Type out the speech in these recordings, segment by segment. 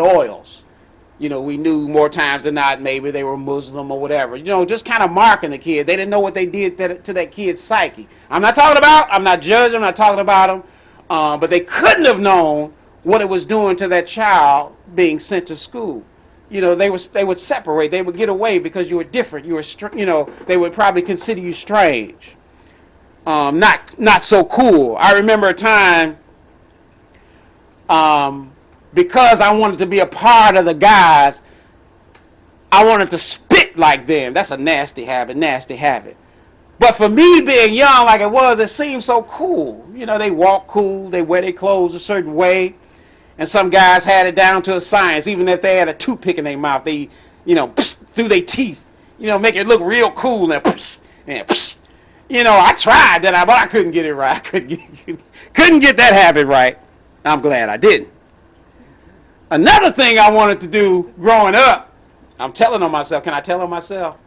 oils. We knew more times than not maybe they were Muslim or whatever. Just kind of marking the kid. They didn't know what they did to that kid's psyche. I'm not judging, I'm not talking about them. But they couldn't have known what it was doing to that child being sent to school. They would separate. They would get away because you were different. They would probably consider you strange. Not so cool. I remember a time, because I wanted to be a part of the guys, I wanted to spit like them. That's a nasty habit. But for me being young like it seemed so cool. They walk cool, they wear their clothes a certain way. And some guys had it down to a science. Even if they had a toothpick in their mouth, they, through their teeth, make it look real cool. And I tried that, but I couldn't get it right. I couldn't get that habit right. I'm glad I didn't. Another thing I wanted to do growing up, I'm telling on myself. Can I tell on myself?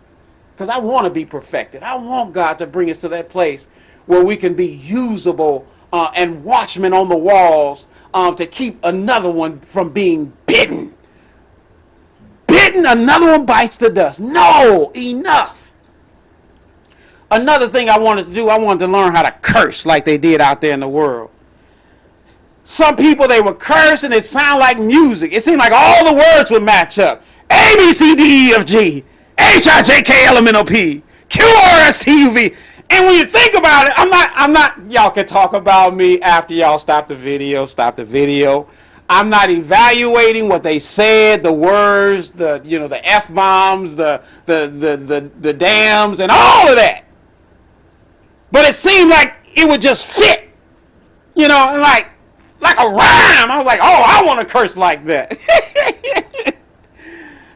Because I want to be perfected. I want God to bring us to that place where we can be usable and watchmen on the walls to keep another one from being bitten. Another one bites the dust. No, enough. Another thing I wanted to do, I wanted to learn how to curse like they did out there in the world. Some people, they would curse and it sounded like music. It seemed like all the words would match up. A, B, C, D, E, F, G, H, I, J, K, L, M, N, O, P, Q, R, S, T, U, V. And when you think about it, I'm not, y'all can talk about me after y'all stop the video. I'm not evaluating what they said, the words, the F-bombs, the dams, and all of that. But it seemed like it would just fit, like a rhyme. I was like, oh, I want to curse like that.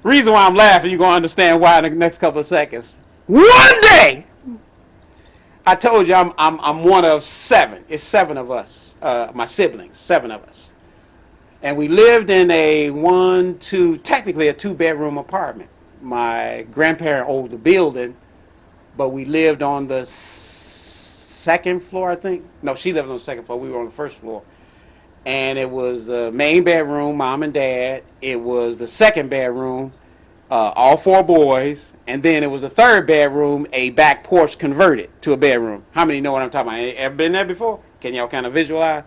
Reason why I'm laughing, you're going to understand why in the next couple of seconds. One day, I told you I'm one of 7. It's 7 of us, my siblings, 7 of us. And we lived in technically a 2-bedroom apartment. My grandparent owned the building, but we lived on the 2nd floor, I think. No, she lived on the 2nd floor. We were on the 1st floor. And it was the main bedroom, mom and dad. It was the 2nd bedroom, all 4 boys. And then it was the 3rd bedroom, a back porch converted to a bedroom. How many know what I'm talking about? Ever been there before? Can y'all kind of visualize?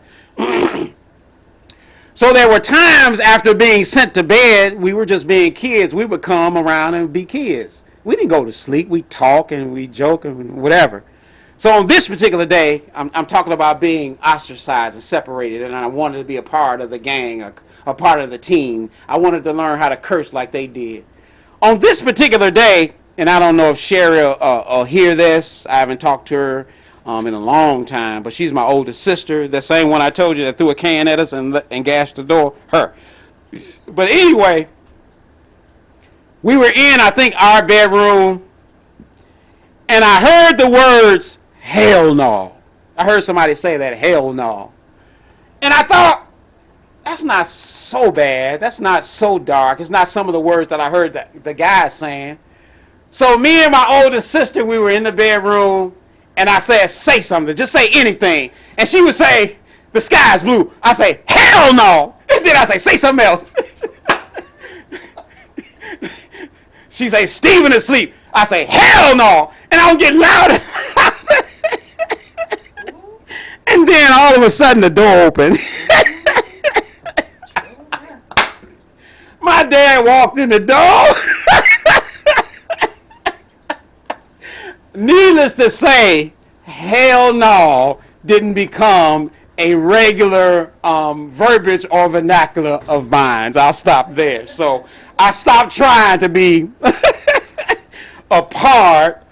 So there were times after being sent to bed, we were just being kids. We would come around and be kids. We didn't go to sleep. We talk and we joke and whatever. So on this particular day, I'm talking about being ostracized and separated, and I wanted to be a part of the gang, a part of the team. I wanted to learn how to curse like they did. On this particular day, and I don't know if Sherry will hear this. I haven't talked to her in a long time, but she's my oldest sister. The same one I told you that threw a can at us and gashed the door. Her. But anyway, we were in, I think, our bedroom, and I heard the words, hell no. I heard somebody say that, hell no. And I thought, that's not so bad. That's not so dark. It's not some of the words that I heard the guys saying. So me and my oldest sister, we were in the bedroom, and I said, say something. Just say anything. And she would say, the sky's blue. I say, hell no. And then I say something else. She say, Steven is asleep. I say, hell no. And I was getting louder. And then all of a sudden the door opens. My dad walked in the door. Needless to say, hell no didn't become a regular verbiage or vernacular of mine. I'll stop there. So I stopped trying to be a part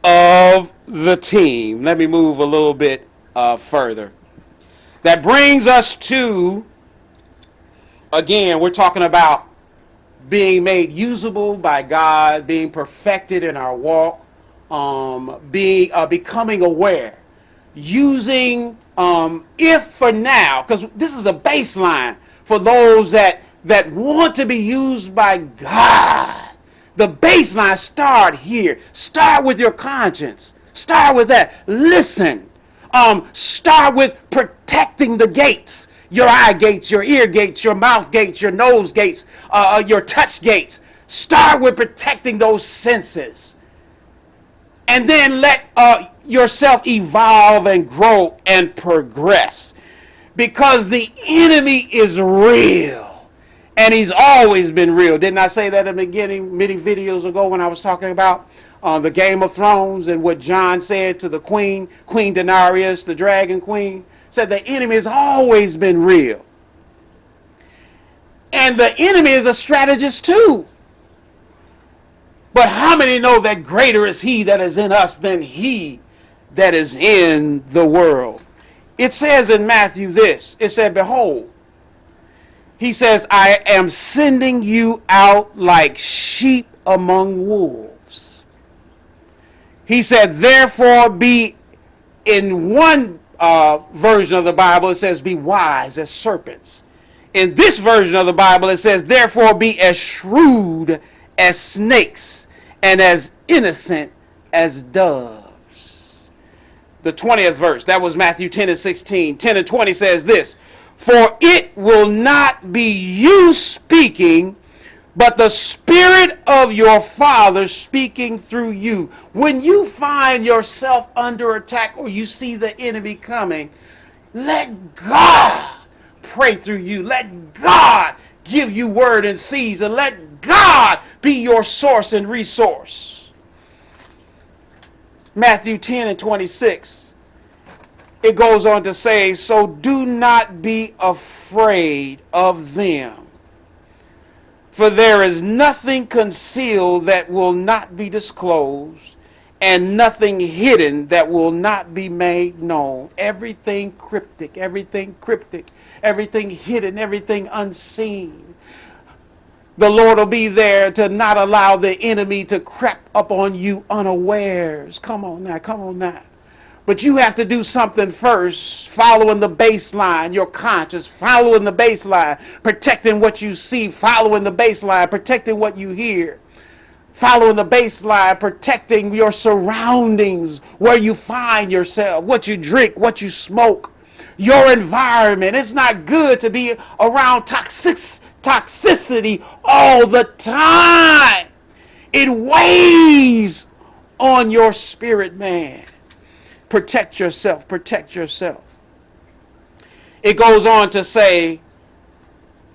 of the team. Let me move a little bit further. That brings us to, again, we're talking about being made usable by God, being perfected in our walk, becoming aware, using if for now, because this is a baseline for those that want to be used by God. The baseline, start here. Start with your conscience. Start with that. Listen. Start with protecting the gates. Your eye gates, your ear gates, your mouth gates, your nose gates, your touch gates. Start with protecting those senses. And then let yourself evolve and grow and progress. Because the enemy is real. And he's always been real. Didn't I say that in the beginning many videos ago when I was talking about the Game of Thrones and what Jon said to the queen, Queen Daenerys, the dragon queen? Said the enemy has always been real. And the enemy is a strategist too. But how many know that greater is he that is in us than he that is in the world? It says in Matthew this, it said, behold, he says, I am sending you out like sheep among wolves. He said, therefore be, in one version of the Bible, it says, be wise as serpents. In this version of the Bible, it says, therefore be as shrewd as snakes and as innocent as doves. The 20th verse, that was Matthew 10 and 16. 10 and 20 says this, for it will not be you speaking, but the Spirit of your Father speaking through you. When you find yourself under attack or you see the enemy coming, let God pray through you. Let God give you word and season. Let God be your source and resource. Matthew 10 and 26. It goes on to say, so do not be afraid of them. For there is nothing concealed that will not be disclosed, and nothing hidden that will not be made known. Everything cryptic, everything hidden, everything unseen. The Lord will be there to not allow the enemy to creep up on you unawares. Come on now. But you have to do something first, following the baseline, your conscience, following the baseline, protecting what you see, following the baseline, protecting what you hear, following the baseline, protecting your surroundings, where you find yourself, what you drink, what you smoke, your environment. It's not good to be around toxicity all the time. It weighs on your spirit, man. Protect yourself. It goes on to say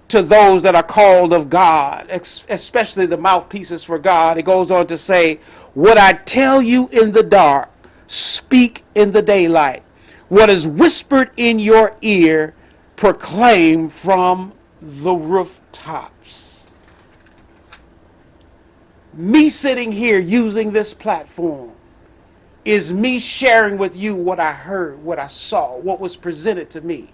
to those that are called of God, especially the mouthpieces for God, it goes on to say, what I tell you in the dark, speak in the daylight. What is whispered in your ear, proclaim from the rooftops. Me sitting here using this platform is me sharing with you what I heard, what I saw, what was presented to me.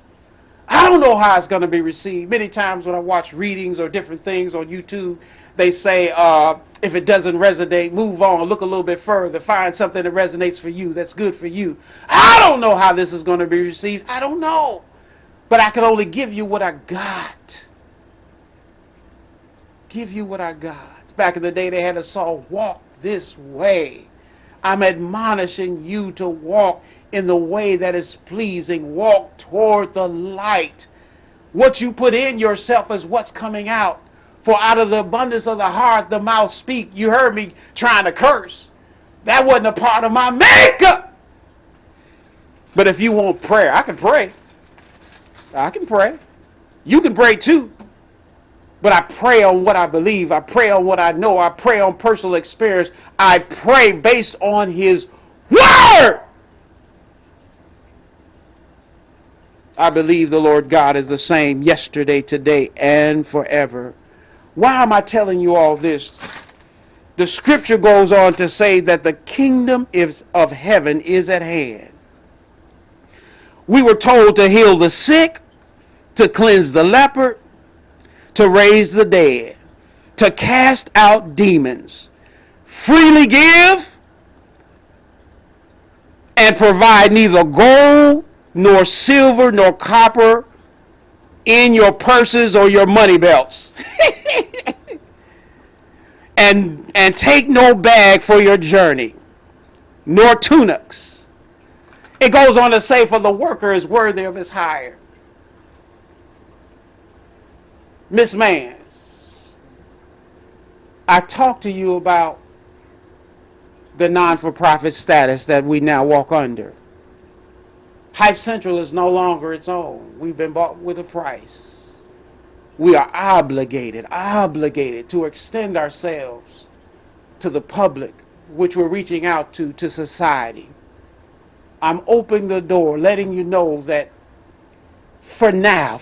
I don't know how it's going to be received. Many times when I watch readings or different things on YouTube, they say, if it doesn't resonate, move on, look a little bit further, find something that resonates for you, that's good for you. I don't know how this is going to be received. I don't know. But I can only give you what I got. Give you what I got. Back in the day, they had a song, walk this way. I'm admonishing you to walk in the way that is pleasing. Walk toward the light. What you put in yourself is what's coming out. For out of the abundance of the heart, the mouth speak. You heard me trying to curse. That wasn't a part of my makeup. But if you want prayer, I can pray. You can pray too. But I pray on what I believe. I pray on what I know. I pray on personal experience. I pray based on His Word. I believe the Lord God is the same yesterday, today, and forever. Why am I telling you all this? The scripture goes on to say that the kingdom of heaven is at hand. We were told to heal the sick, to cleanse the leper, to raise the dead, to cast out demons, freely give, and provide neither gold, nor silver, nor copper in your purses or your money belts. and take no bag for your journey, nor tunics. It goes on to say, for the worker is worthy of his hire. Miss Mans, I talked to you about the non-for-profit status that we now walk under. Hype Central is no longer its own. We've been bought with a price. We are obligated to extend ourselves to the public, which we're reaching out to society. I'm opening the door, letting you know that for now,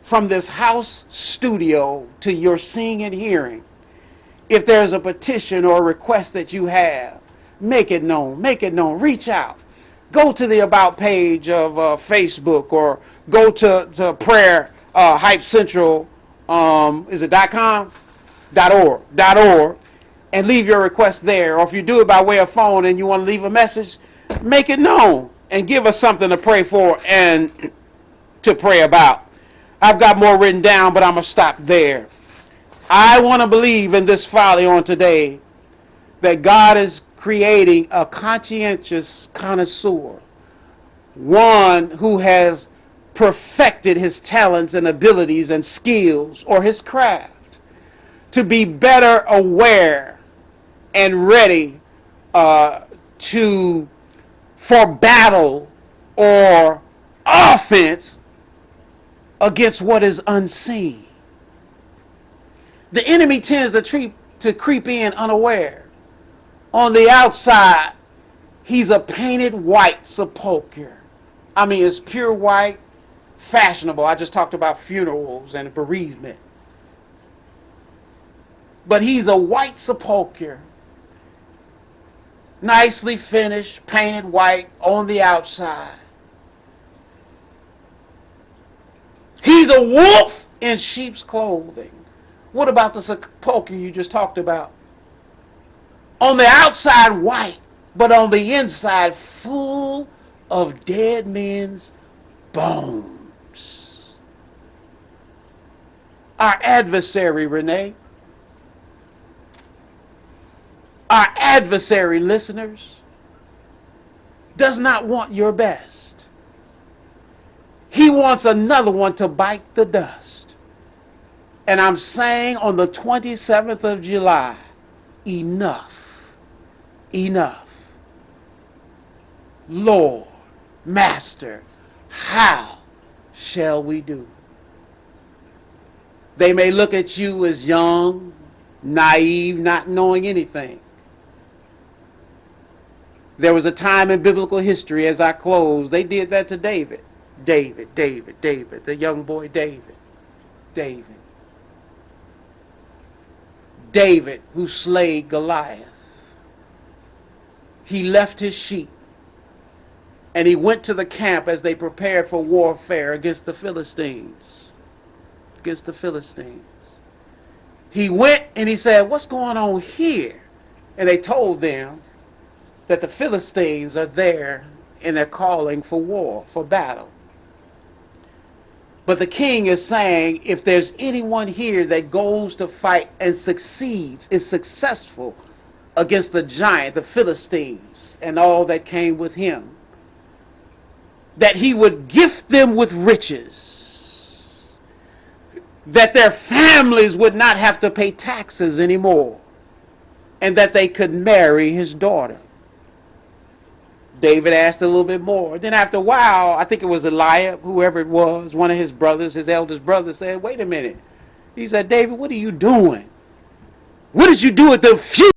from this house studio to your seeing and hearing, if there's a petition or a request that you have, make it known, reach out. Go to the About page of Facebook, or go to Prayer Hype Central, is it .com? .org, and leave your request there. Or if you do it by way of phone and you want to leave a message, make it known and give us something to pray for and to pray about. I've got more written down, but I'm going to stop there. I want to believe in this folly on today that God is creating a conscientious connoisseur, one who has perfected his talents and abilities and skills or his craft to be better aware and ready for battle or offense against what is unseen. The enemy tends to creep in unaware. On the outside, he's a painted white sepulcher. I mean, it's pure white, fashionable. I just talked about funerals and bereavement. But he's a white sepulcher, nicely finished, painted white on the outside. He's a wolf in sheep's clothing. What about the sepulcher you just talked about? On the outside white, but on the inside full of dead men's bones. Our adversary, Renee, our adversary, listeners, does not want your best. He wants another one to bite the dust. And I'm saying on the 27th of July, enough. Lord, Master, how shall we do? They may look at you as young, naive, not knowing anything. There was a time in biblical history, as I close, they did that to David. David, the young boy David. David, who slayed Goliath. He left his sheep and he went to the camp as they prepared for warfare against the Philistines. He went and he said, "What's going on here?" And they told them that the Philistines are there and they're calling for war, for battle. But the king is saying, if there's anyone here that goes to fight and succeeds, is successful against the giant, the Philistines, and all that came with him, that he would gift them with riches, that their families would not have to pay taxes anymore, and that they could marry his daughter. David asked a little bit more. Then after a while, I think it was Eliab, whoever it was, one of his brothers, his eldest brother, said, "Wait a minute." He said, "David, what are you doing? What did you do with the few